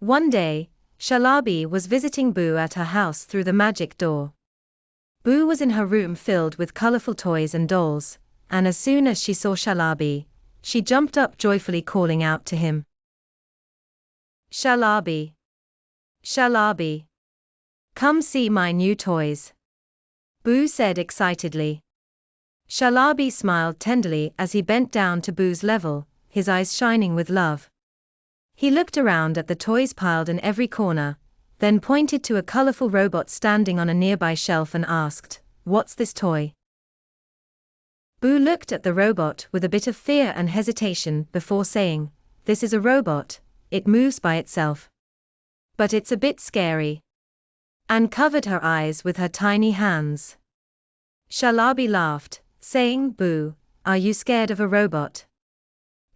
One day, Shalabi was visiting Boo at her house through the magic door. Boo was in her room filled with colorful toys and dolls, and as soon as she saw Shalabi, she jumped up joyfully calling out to him. Shalabi! Shalabi! Come see my new toys! Boo said excitedly. Shalabi smiled tenderly as he bent down to Boo's level, his eyes shining with love. He looked around at the toys piled in every corner, then pointed to a colorful robot standing on a nearby shelf and asked, "What's this toy?" Boo looked at the robot with a bit of fear and hesitation before saying, "This is a robot, it moves by itself. But it's a bit scary." And covered her eyes with her tiny hands. Shalabi laughed, saying, "Boo, are you scared of a robot?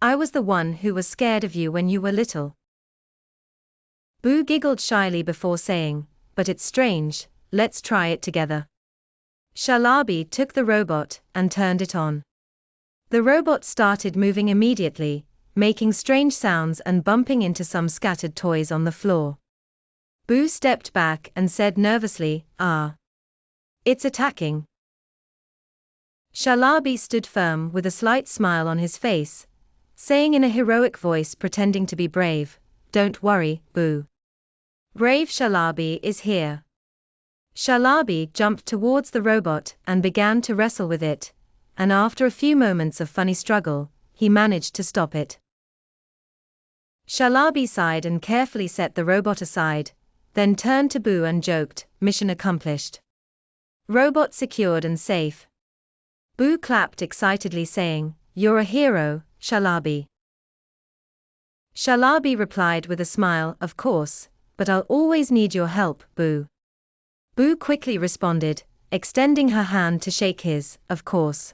I was the one who was scared of you when you were little." Boo giggled shyly before saying, "But it's strange, let's try it together." Shalabi took the robot and turned it on. The robot started moving immediately, making strange sounds and bumping into some scattered toys on the floor. Boo stepped back and said nervously, "Ah. It's attacking." Shalabi stood firm with a slight smile on his face, saying in a heroic voice pretending to be brave, "Don't worry, Boo. Brave Shalabi is here." Shalabi jumped towards the robot and began to wrestle with it, and after a few moments of funny struggle, he managed to stop it. Shalabi sighed and carefully set the robot aside, then turned to Boo and joked, "Mission accomplished. Robot secured and safe." Boo clapped excitedly saying, "You're a hero, Shalabi." Shalabi replied with a smile, "Of course, but I'll always need your help, Boo." Boo quickly responded, extending her hand to shake his, "Of course.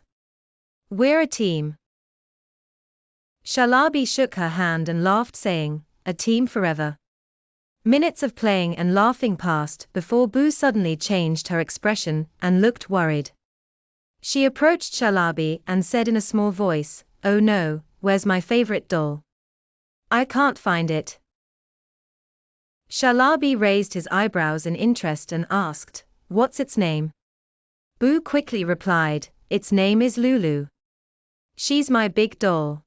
We're a team." Shalabi shook her hand and laughed saying, "A team forever." Minutes of playing and laughing passed before Boo suddenly changed her expression and looked worried. She approached Shalabi and said in a small voice, "Oh no, where's my favorite doll? I can't find it." Shalabi raised his eyebrows in interest and asked, "What's its name?" Boo quickly replied, "Its name is Lulu. She's my big doll.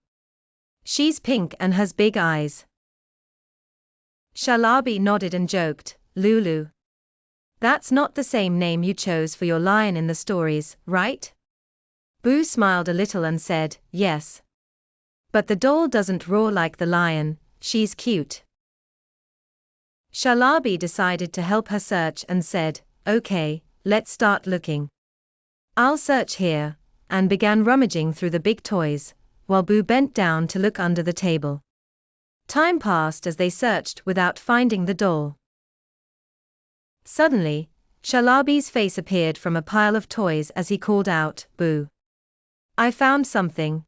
She's pink and has big eyes." Shalabi nodded and joked, "Lulu. That's not the same name you chose for your lion in the stories, right?" Boo smiled a little and said, "Yes. But the doll doesn't roar like the lion, she's cute." Shalabi decided to help her search and said, "Okay, let's start looking. I'll search here," and began rummaging through the big toys, while Boo bent down to look under the table. Time passed as they searched without finding the doll. Suddenly, Shalabi's face appeared from a pile of toys as he called out, "Boo. I found something."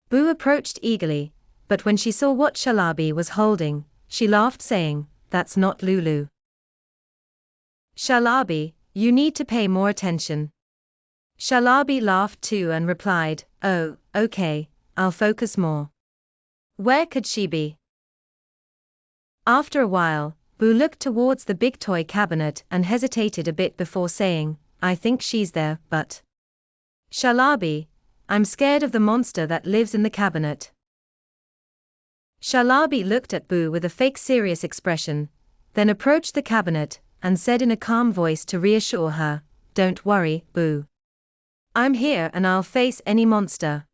Boo approached eagerly, but when she saw what Shalabi was holding, she laughed saying, "That's not Lulu. Shalabi, you need to pay more attention." Shalabi laughed too and replied, "Oh, okay, I'll focus more. Where could she be?" After a while, Boo looked towards the big toy cabinet and hesitated a bit before saying, "I think she's there, but Shalabi, I'm scared of the monster that lives in the cabinet." Shalabi looked at Boo with a fake serious expression, then approached the cabinet and said in a calm voice to reassure her, "Don't worry, Boo. I'm here and I'll face any monster."